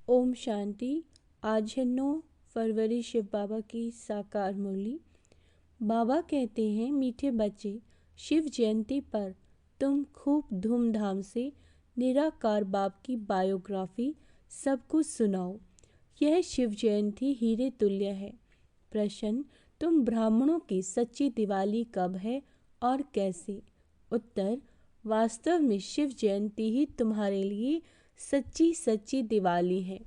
ओम शांति। आज है 9 फरवरी, शिव बाबा की साकार मुरली। बाबा कहते हैं, मीठे बच्चे, शिव जयंती पर तुम खूब धूमधाम से निराकार बाप की बायोग्राफी सबको सुनाओ। यह शिव जयंती हीरे तुल्य है। प्रश्न, तुम ब्राह्मणों की सच्ची दिवाली कब है और कैसे? उत्तर, वास्तव में शिव जयंती ही तुम्हारे लिए सच्ची सच्ची दिवाली है,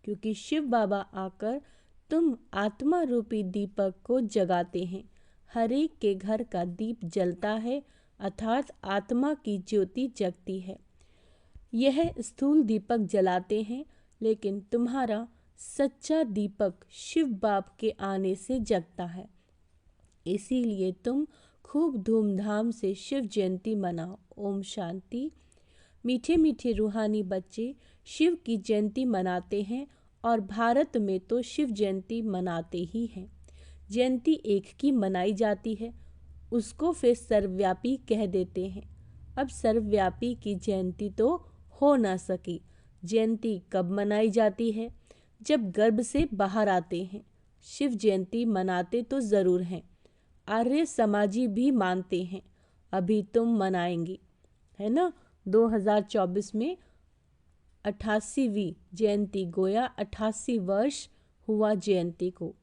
क्योंकि शिव बाबा आकर तुम आत्मा रूपी दीपक को जगाते हैं। हर एक के घर का दीप जलता है, अर्थात आत्मा की ज्योति जगती है। यह स्थूल दीपक जलाते हैं, लेकिन तुम्हारा सच्चा दीपक शिव बाप के आने से जगता है। इसीलिए तुम खूब धूमधाम से शिव जयंती मनाओ। ओम शांति। मीठे मीठे रूहानी बच्चे शिव की जयंती मनाते हैं और भारत में तो शिव जयंती मनाते ही हैं। जयंती एक की मनाई जाती है, उसको फिर सर्वव्यापी कह देते हैं। अब सर्वव्यापी की जयंती तो हो ना सकी। जयंती कब मनाई जाती है? जब गर्भ से बाहर आते हैं। शिव जयंती मनाते तो ज़रूर हैं, आर्य समाजी भी मानते हैं। अभी तुम मनाएंगे, है ना? 2024 में 88वीं जयंती, गोया 88 वर्ष हुआ जयंती को।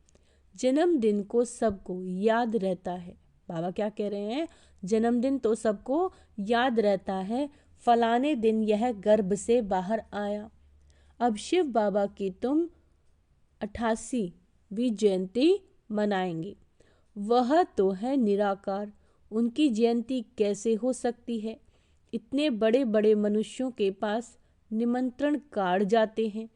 जन्मदिन को सबको याद रहता है। बाबा क्या कह रहे हैं? जन्मदिन तो सबको याद रहता है, फलाने दिन यह गर्भ से बाहर आया। अब शिव बाबा की तुम 88वीं जयंती मनाएंगे। वह तो है निराकार, उनकी जयंती कैसे हो सकती है? इतने बड़े बड़े मनुष्यों के पास निमंत्रण कार्ड जाते हैं।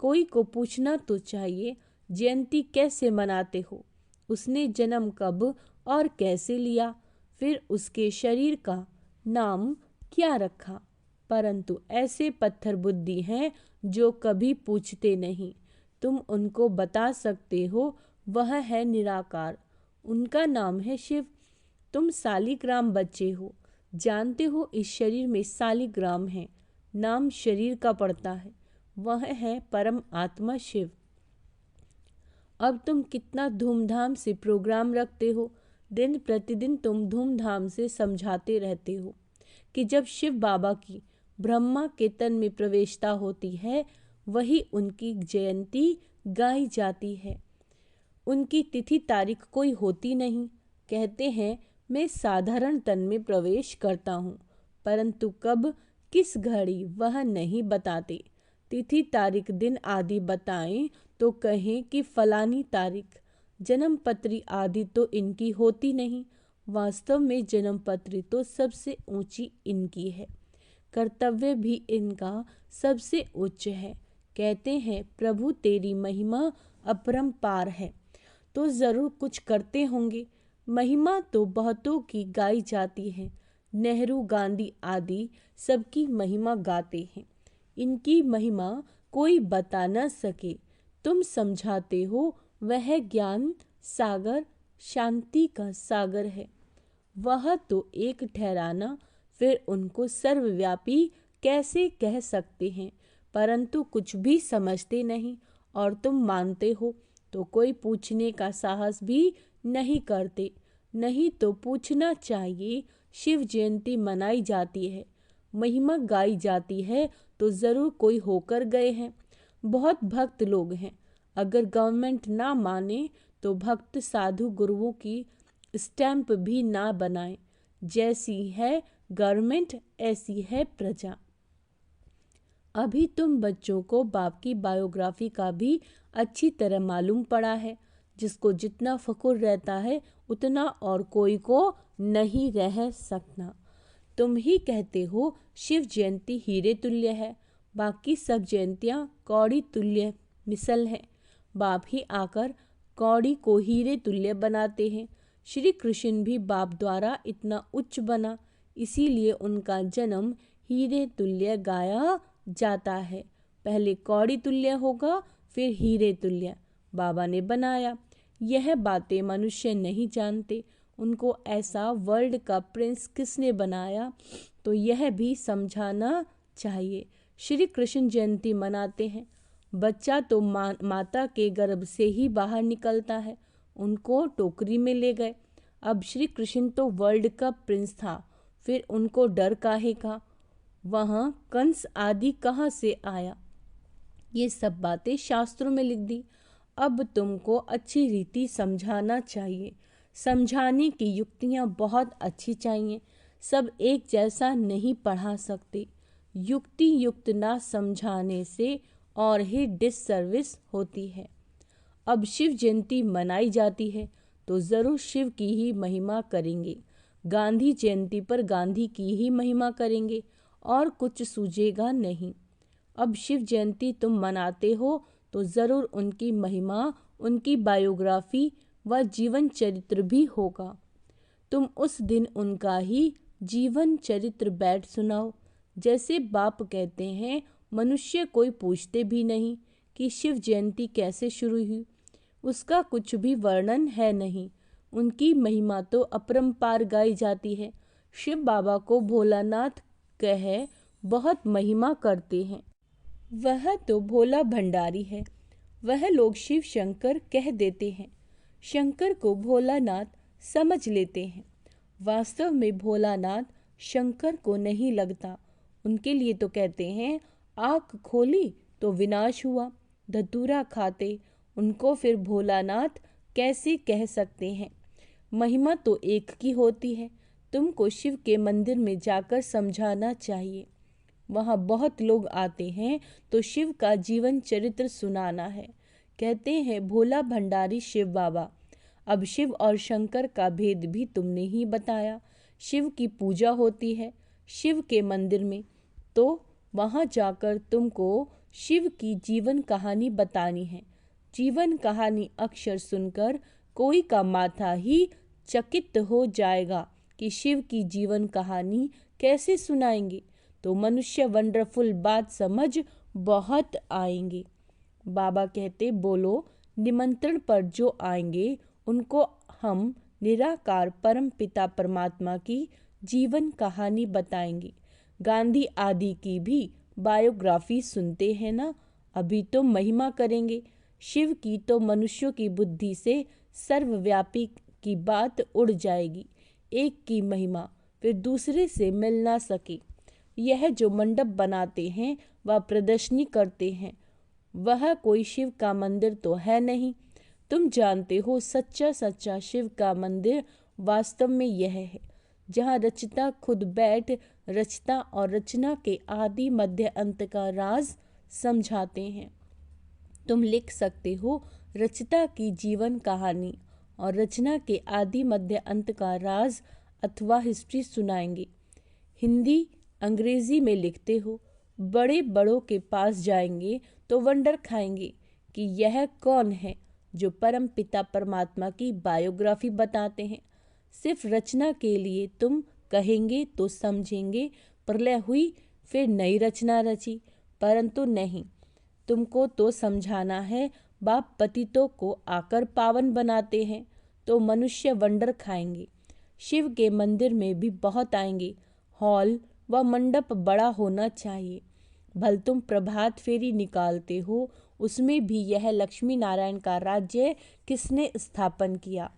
कोई को पूछना तो चाहिए, जयंती कैसे मनाते हो? उसने जन्म कब और कैसे लिया? फिर उसके शरीर का नाम क्या रखा? परंतु ऐसे पत्थर बुद्धि हैं जो कभी पूछते नहीं। तुम उनको बता सकते हो, वह है निराकार, उनका नाम है शिव। तुम सालिग्राम बच्चे हो, जानते हो इस शरीर में सालिग्राम है, नाम शरीर का पड़ता है, वह है परम आत्मा शिव। अब तुम कितना धूमधाम से प्रोग्राम रखते हो। दिन प्रतिदिन तुम धूमधाम से समझाते रहते हो कि जब शिव बाबा की ब्रह्मा के तन में प्रवेशता होती है, वही उनकी जयंती गाई जाती है। उनकी तिथि तारीख कोई होती नहीं। कहते हैं, मैं साधारण तन में प्रवेश करता हूँ, परंतु कब किस घड़ी वह नहीं बताते। तिथि तारीख दिन आदि बताएं तो कहें कि फलानी तारीख। जन्म पत्री आदि तो इनकी होती नहीं। वास्तव में जन्म पत्री तो सबसे ऊंची इनकी है। कर्तव्य भी इनका सबसे उच्च है। कहते हैं, प्रभु तेरी महिमा अपरंपार है, तो ज़रूर कुछ करते होंगे। महिमा तो बहुतों की गाई जाती है। नेहरू, गांधी आदि सबकी महिमा गाते हैं। इनकी महिमा कोई बता न सके। तुम समझाते हो, वह ज्ञान सागर शांति का सागर है। वह तो एक ठहराना, फिर उनको सर्वव्यापी कैसे कह सकते हैं? परंतु कुछ भी समझते नहीं और तुम मानते हो, तो कोई पूछने का साहस भी नहीं करते। नहीं तो पूछना चाहिए। शिव जयंती मनाई जाती है, महिमा गाई जाती है, तो ज़रूर कोई होकर गए हैं। बहुत भक्त लोग हैं। अगर गवर्नमेंट ना माने तो भक्त साधु गुरुओं की स्टैंप भी ना बनाए। जैसी है गवर्नमेंट, ऐसी है प्रजा। अभी तुम बच्चों को बाप की बायोग्राफी का भी अच्छी तरह मालूम पड़ा है। जिसको जितना फ़ख्र रहता है, उतना और कोई को नहीं रह सकता। तुम ही कहते हो शिव जयंती हीरे तुल्य है, बाकी सब जयंतियाँ कौड़ी तुल्य मिसल है। बाप ही आकर कौड़ी को हीरे तुल्य बनाते हैं। श्री कृष्ण भी बाप द्वारा इतना उच्च बना, इसीलिए उनका जन्म हीरे तुल्य गाया जाता है। पहले कौड़ी तुल्य होगा, फिर हीरे तुल्य बाबा ने बनाया। यह बातें मनुष्य नहीं जानते। उनको ऐसा वर्ल्ड का प्रिंस किसने बनाया, तो यह भी समझाना चाहिए। श्री कृष्ण जयंती मनाते हैं, बच्चा तो माता के गर्भ से ही बाहर निकलता है। उनको टोकरी में ले गए। अब श्री कृष्ण तो वर्ल्ड का प्रिंस था, फिर उनको डर काहे का? वहाँ कंस आदि कहाँ से आया? ये सब बातें शास्त्रों में लिख दी। अब तुमको अच्छी रीति समझाना चाहिए। समझाने की युक्तियाँ बहुत अच्छी चाहिए। सब एक जैसा नहीं पढ़ा सकते। युक्ति युक्त ना समझाने से और ही डिससर्विस होती है। अब शिव जयंती मनाई जाती है तो ज़रूर शिव की ही महिमा करेंगे। गांधी जयंती पर गांधी की ही महिमा करेंगे और कुछ सूझेगा नहीं। अब शिव जयंती तुम मनाते हो तो ज़रूर उनकी महिमा, उनकी बायोग्राफी व जीवन चरित्र भी होगा। तुम उस दिन उनका ही जीवन चरित्र बैठ सुनाओ। जैसे बाप कहते हैं, मनुष्य कोई पूछते भी नहीं कि शिव जयंती कैसे शुरू हुई, उसका कुछ भी वर्णन है नहीं। उनकी महिमा तो अपरंपार गाई जाती है। शिव बाबा को भोलानाथ कह बहुत महिमा करते हैं। वह तो भोला भंडारी है। वह लोग शिव शंकर कह देते हैं। शंकर को भोलानाथ समझ लेते हैं। वास्तव में भोलानाथ शंकर को नहीं लगता। उनके लिए तो कहते हैं, आँख खोली तो विनाश हुआ। धतूरा खाते उनको फिर भोलानाथ कैसे कह सकते हैं? महिमा तो एक की होती है। तुमको शिव के मंदिर में जाकर समझाना चाहिए। वहाँ बहुत लोग आते हैं तो शिव का जीवन चरित्र सुनाना है। कहते हैं भोला भंडारी शिव बाबा। अब शिव और शंकर का भेद भी तुमने ही बताया। शिव की पूजा होती है शिव के मंदिर में, तो वहाँ जाकर तुमको शिव की जीवन कहानी बतानी है। जीवन कहानी अक्षर सुनकर कोई का माथा ही चकित हो जाएगा कि शिव की जीवन कहानी कैसे सुनाएंगे, तो मनुष्य वंडरफुल बात समझ बहुत आएंगे। बाबा कहते, बोलो, निमंत्रण पर जो आएंगे उनको हम निराकार परम पिता परमात्मा की जीवन कहानी बताएंगे। गांधी आदि की भी बायोग्राफी सुनते हैं ना। अभी तो महिमा करेंगे शिव की, तो मनुष्यों की बुद्धि से सर्वव्यापी की बात उड़ जाएगी। एक की महिमा फिर दूसरे से मिल ना सके। यह जो मंडप बनाते हैं व प्रदर्शनी करते हैं, वह कोई शिव का मंदिर तो है नहीं। तुम जानते हो, सच्चा सच्चा शिव का मंदिर वास्तव में यह है जहाँ रचता खुद बैठ रचता और रचना के आदि मध्य अंत का राज समझाते हैं। तुम लिख सकते हो रचता की जीवन कहानी और रचना के आदि मध्य अंत का राज अथवा हिस्ट्री सुनाएंगे। हिंदी अंग्रेजी में लिखते हो, बड़े बड़ों के पास जाएंगे तो वंडर खाएंगे कि यह कौन है जो परम पिता परमात्मा की बायोग्राफी बताते हैं। सिर्फ रचना के लिए तुम कहेंगे तो समझेंगे प्रलय हुई फिर नई रचना रची, परंतु नहीं, तुमको तो समझाना है बाप पतितों को आकर पावन बनाते हैं, तो मनुष्य वंडर खाएंगे। शिव के मंदिर में भी बहुत आएंगे। हॉल व मंडप बड़ा होना चाहिए। भल तुम प्रभात फेरी निकालते हो, उसमें भी यह लक्ष्मी नारायण का राज्य किसने स्थापन किया,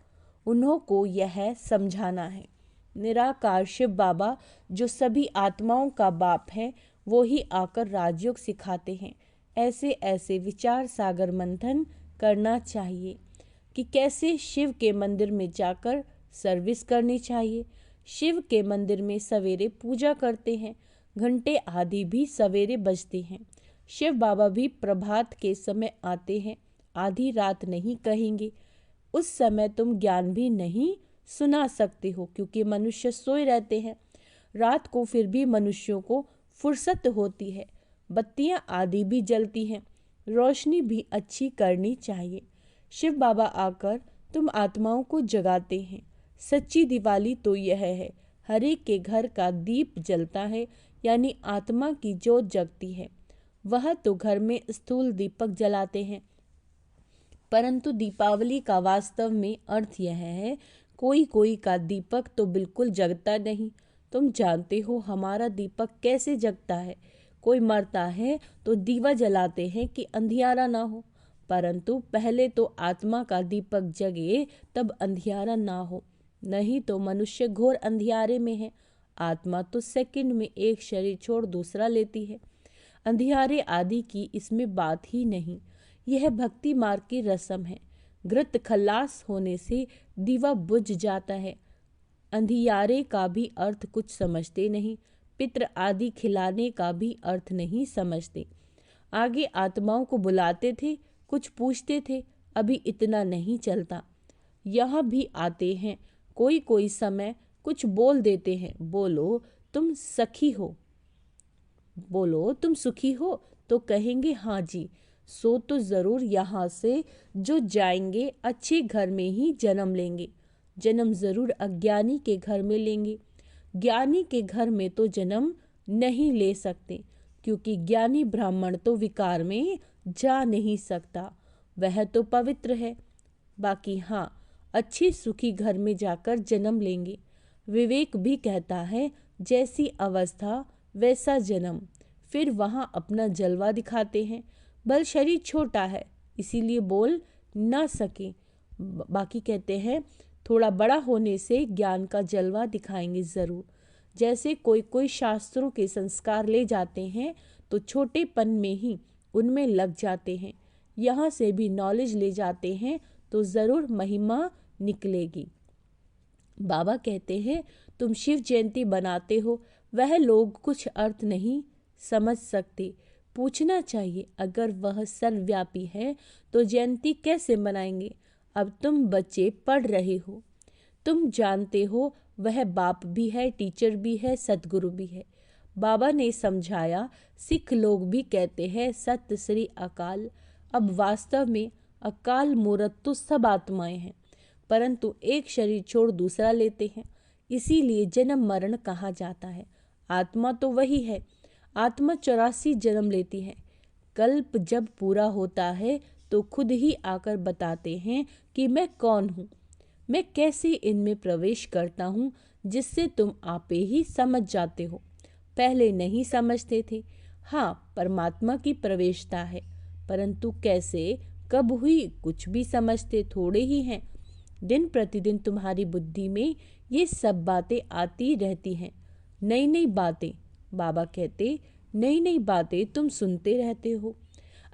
उन्हों को यह समझाना है। निराकार शिव बाबा जो सभी आत्माओं का बाप है, वो ही आकर राजयोग सिखाते हैं। ऐसे ऐसे विचार सागर मंथन करना चाहिए कि कैसे शिव के मंदिर में जाकर सर्विस करनी चाहिए। शिव के मंदिर में सवेरे पूजा करते हैं, घंटे आदि भी सवेरे बजते हैं। शिव बाबा भी प्रभात के समय आते हैं, आधी रात नहीं कहेंगे। उस समय तुम ज्ञान भी नहीं सुना सकते हो, क्योंकि मनुष्य सोए रहते हैं। रात को फिर भी मनुष्यों को फुर्सत होती है, बत्तियां आदि भी जलती हैं, रोशनी भी अच्छी करनी चाहिए। शिव बाबा आकर तुम आत्माओं को जगाते हैं। सच्ची दिवाली तो यह है, हर एक के घर का दीप जलता है, यानी आत्मा की जोत जगती है। वह तो घर में स्थूल दीपक जलाते हैं, परंतु दीपावली का वास्तव में अर्थ यह है, कोई कोई का दीपक तो बिल्कुल जगता नहीं। तुम जानते हो हमारा दीपक कैसे जगता है। कोई मरता है तो दीवा जलाते हैं कि अंधियारा ना हो, परंतु पहले तो आत्मा का दीपक जगे तब अंधियारा ना हो, नहीं तो मनुष्य घोर अंधियारे में है। आत्मा तो सेकंड में एक शरीर छोड़ दूसरा लेती है। अंधियारे आदि की इसमें बात ही नहीं। यह भक्ति मार्ग की रस्म है। घृत खल्लास होने से दीवा बुझ जाता है। अंधियारे का भी अर्थ कुछ समझते नहीं, पितृ आदि खिलाने का भी अर्थ नहीं समझते। आगे आत्माओं को बुलाते थे, कुछ पूछते थे, अभी इतना नहीं चलता। यहाँ भी आते हैं, कोई कोई समय कुछ बोल देते हैं, बोलो तुम सखी हो, बोलो तुम सुखी हो, तो कहेंगे हाँ जी, सो तो ज़रूर यहाँ से जो जाएंगे अच्छे घर में ही जन्म लेंगे। जन्म ज़रूर अज्ञानी के घर में लेंगे। ज्ञानी के घर में तो जन्म नहीं ले सकते, क्योंकि ज्ञानी ब्राह्मण तो विकार में जा नहीं सकता, वह तो पवित्र है। बाकी हाँ, अच्छे सुखी घर में जाकर जन्म लेंगे। विवेक भी कहता है जैसी अवस्था वैसा जन्म। फिर वहाँ अपना जलवा दिखाते हैं। बल शरीर छोटा है इसीलिए बोल ना सके। बाकी कहते हैं थोड़ा बड़ा होने से ज्ञान का जलवा दिखाएंगे ज़रूर। जैसे कोई कोई शास्त्रों के संस्कार ले जाते हैं तो छोटेपन में ही उनमें लग जाते हैं। यहाँ से भी नॉलेज ले जाते हैं तो ज़रूर महिमा निकलेगी। बाबा कहते हैं तुम शिव जयंती बनाते हो, वह लोग कुछ अर्थ नहीं समझ सकते। पूछना चाहिए, अगर वह सर्वव्यापी है तो जयंती कैसे मनाएंगे। अब तुम बच्चे पढ़ रहे हो, तुम जानते हो वह बाप भी है, टीचर भी है, सतगुरु भी है। बाबा ने समझाया, सिख लोग भी कहते हैं सत श्री अकाल। अब वास्तव में अकाल मूर्त तो सब आत्माएं हैं, परंतु एक शरीर छोड़ दूसरा लेते हैं, इसीलिए जन्म मरण कहा जाता है। आत्मा तो वही है। आत्मा 84 जन्म लेती है। कल्प जब पूरा होता है तो खुद ही आकर बताते हैं कि मैं कौन हूँ, मैं कैसे इनमें प्रवेश करता हूँ, जिससे तुम आपे ही समझ जाते हो। पहले नहीं समझते थे। हाँ, परमात्मा की प्रवेशता है, परंतु कैसे कब हुई कुछ भी समझते थोड़े ही हैं। दिन प्रतिदिन तुम्हारी बुद्धि में ये सब बातें आती रहती हैं, नई नई बातें। बाबा कहते नई नई बातें तुम सुनते रहते हो।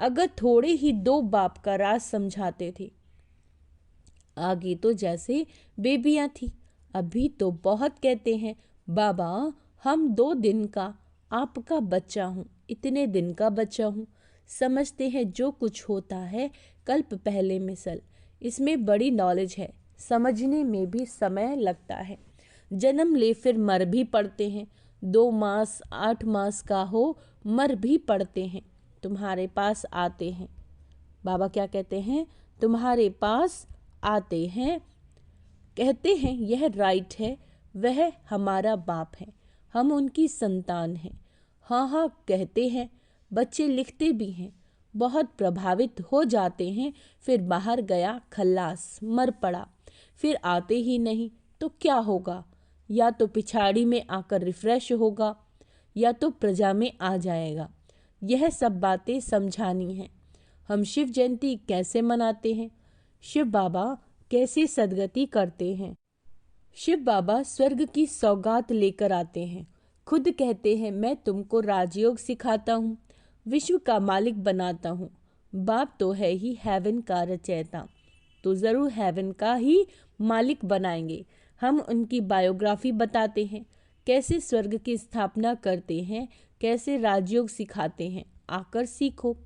अगर थोड़े ही 2 बाप का राज समझाते थे, आगे तो जैसे बेबियां थी, अभी तो बहुत कहते हैं बाबा हम 2 दिन का आपका बच्चा हूँ, इतने दिन का बच्चा हूँ। समझते हैं जो कुछ होता है कल्प पहले मिसल। इसमें बड़ी नॉलेज है, समझने में भी समय लगता है। जन्म ले फिर मर भी पड़ते हैं। 2 मास 8 मास का हो मर भी पड़ते हैं, तुम्हारे पास आते हैं। बाबा क्या कहते हैं, तुम्हारे पास आते हैं, कहते हैं यह राइट है, वह हमारा बाप है, हम उनकी संतान हैं। हाँ हाँ कहते हैं, बच्चे लिखते भी हैं, बहुत प्रभावित हो जाते हैं। फिर बाहर गया खल्लास, मर पड़ा, फिर आते ही नहीं तो क्या होगा। या तो पिछाड़ी में आकर रिफ्रेश होगा या तो प्रजा में आ जाएगा। यह सब बातें समझानी हैं। हम शिव जयंती कैसे मनाते हैं, शिव बाबा कैसे सदगति करते हैं। शिव बाबा स्वर्ग की सौगात लेकर आते हैं। खुद कहते हैं मैं तुमको राजयोग सिखाता हूँ, विश्व का मालिक बनाता हूँ। बाप तो है ही हेवन का रचयिता, तो ज़रूर हेवन का ही मालिक बनाएंगे। हम उनकी बायोग्राफी बताते हैं, कैसे स्वर्ग की स्थापना करते हैं, कैसे राजयोग सिखाते हैं। आकर सीखो।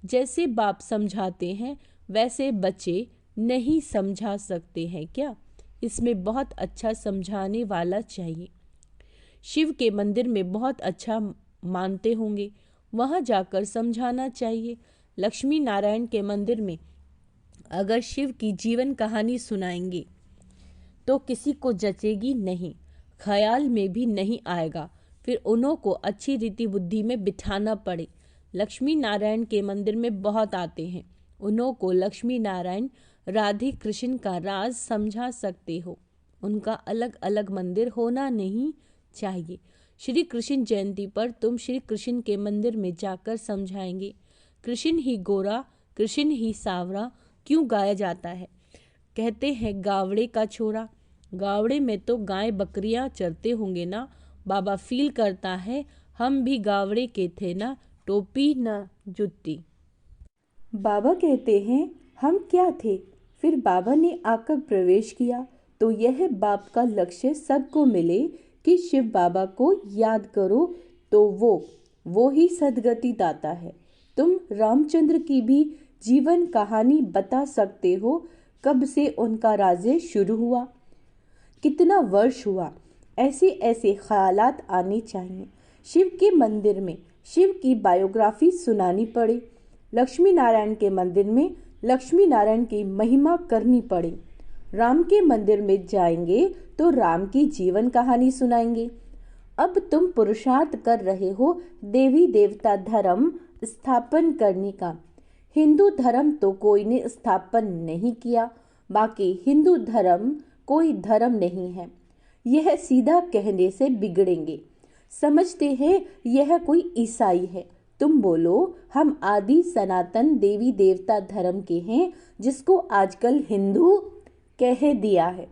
जैसे बाप समझाते हैं वैसे बच्चे नहीं समझा सकते हैं क्या। इसमें बहुत अच्छा समझाने वाला चाहिए। शिव के मंदिर में बहुत अच्छा मानते होंगे, वहाँ जाकर समझाना चाहिए। लक्ष्मी नारायण के मंदिर में अगर शिव की जीवन कहानी सुनाएंगे तो किसी को जचेगी नहीं, ख्याल में भी नहीं आएगा। फिर उन्हों को अच्छी रीति बुद्धि में बिठाना पड़े। लक्ष्मी नारायण के मंदिर में बहुत आते हैं, उन्हों को लक्ष्मी नारायण राधे कृष्ण का राज समझा सकते हो। उनका अलग अलग मंदिर होना नहीं चाहिए। श्री कृष्ण जयंती पर तुम श्री कृष्ण के मंदिर में जाकर समझाएंगे कृष्ण ही गोरा, कृष्ण ही सावरा क्यों गाया जाता है। कहते हैं गावड़े का छोरा, गावड़े में तो गाय बकरियां चरते होंगे ना। बाबा फील करता है हम भी गावड़े के थे ना, टोपी न जुत्ती। बाबा कहते हैं हम क्या थे। फिर बाबा ने आकर प्रवेश किया तो यह बाप का लक्ष्य सबको मिले कि शिव बाबा को याद करो तो वो ही सदगति दाता है। तुम रामचंद्र की भी जीवन कहानी बता सकते हो, कब से उनका राज्य शुरू हुआ, कितना वर्ष हुआ। ऐसे ऐसे ख्यालात आने चाहिए। शिव के मंदिर में शिव की बायोग्राफी सुनानी पड़े, लक्ष्मी नारायण के मंदिर में लक्ष्मी नारायण की महिमा करनी पड़े। राम के मंदिर में जाएंगे तो राम की जीवन कहानी सुनाएंगे। अब तुम पुरुषार्थ कर रहे हो देवी देवता धर्म स्थापन करने का। हिंदू धर्म तो कोई ने स्थापन नहीं किया, बाकी हिंदू धर्म कोई धर्म नहीं है, यह सीधा कहने से बिगड़ेंगे। समझते हैं यह कोई ईसाई है। तुम बोलो हम आदि सनातन देवी देवता धर्म के हैं, जिसको आजकल हिंदू कह दिया है।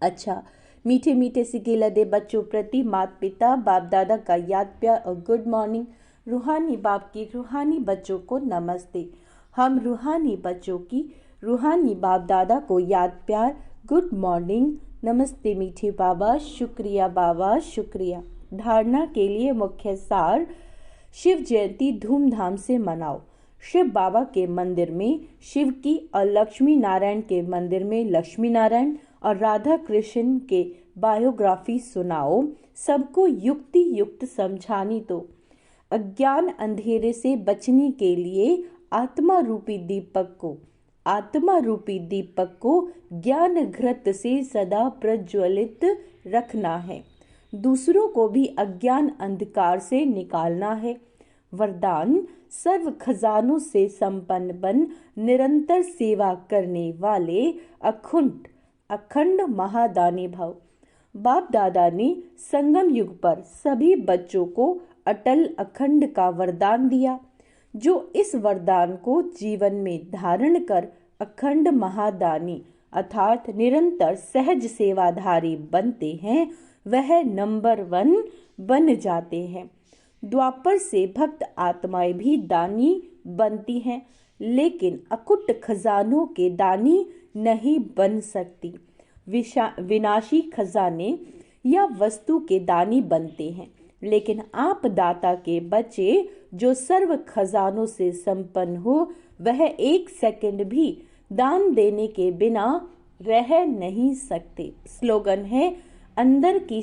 अच्छा, मीठे मीठे सिकेला दे बच्चों प्रति माता पिता बाप दादा का याद प्यार और गुड मॉर्निंग। रूहानी बाप की रूहानी बच्चों को नमस्ते। हम रूहानी बच्चों की रूहानी बाप दादा को याद प्यार गुड मॉर्निंग, नमस्ते मीठे बाबा, शुक्रिया बाबा, शुक्रिया। धारणा के लिए मुख्य सार, शिव जयंती धूमधाम से मनाओ। शिव बाबा के मंदिर में शिव की और लक्ष्मी नारायण के मंदिर में लक्ष्मी नारायण और राधा कृष्ण के बायोग्राफी सुनाओ। सबको युक्ति युक्त समझानी दो। अज्ञान अंधेरे से बचने के लिए आत्मा रूपी दीपक को ज्ञान घृत से सदा प्रज्वलित रखना है। दूसरों को भी अज्ञान अंधकार से निकालना है। वरदान, सर्व खजानों से संपन्न बन निरंतर सेवा करने वाले अखंड महादानी भव। बाप दादा ने संगम युग पर सभी बच्चों को अटल अखंड का वरदान दिया। जो इस वरदान को जीवन में धारण कर अखंड महादानी अर्थात निरंतर सहज सेवाधारी बनते हैं, वह नंबर 1 बन जाते हैं। द्वापर से भक्त आत्माएं भी दानी बनती हैं, लेकिन अकुट खजानों के दानी नहीं बन सकती। विनाशी खजाने या वस्तु के दानी बनते हैं, लेकिन आप दाता के बच्चे जो सर्व खजानों से संपन्न हो, वह एक सेकंड भी दान देने के बिना रह नहीं सकते। स्लोगन है, अंदर की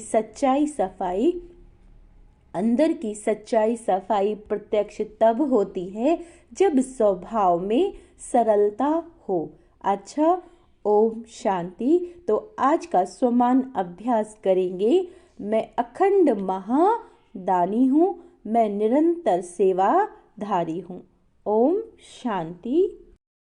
सच्चाई सफाई प्रत्यक्ष तब होती है जब स्वभाव में सरलता हो। अच्छा, ओम शांति। तो आज का स्वमान अभ्यास करेंगे। मैं अखंड महादानी हूँ, मैं निरंतर सेवाधारी हूँ। ओम शांति।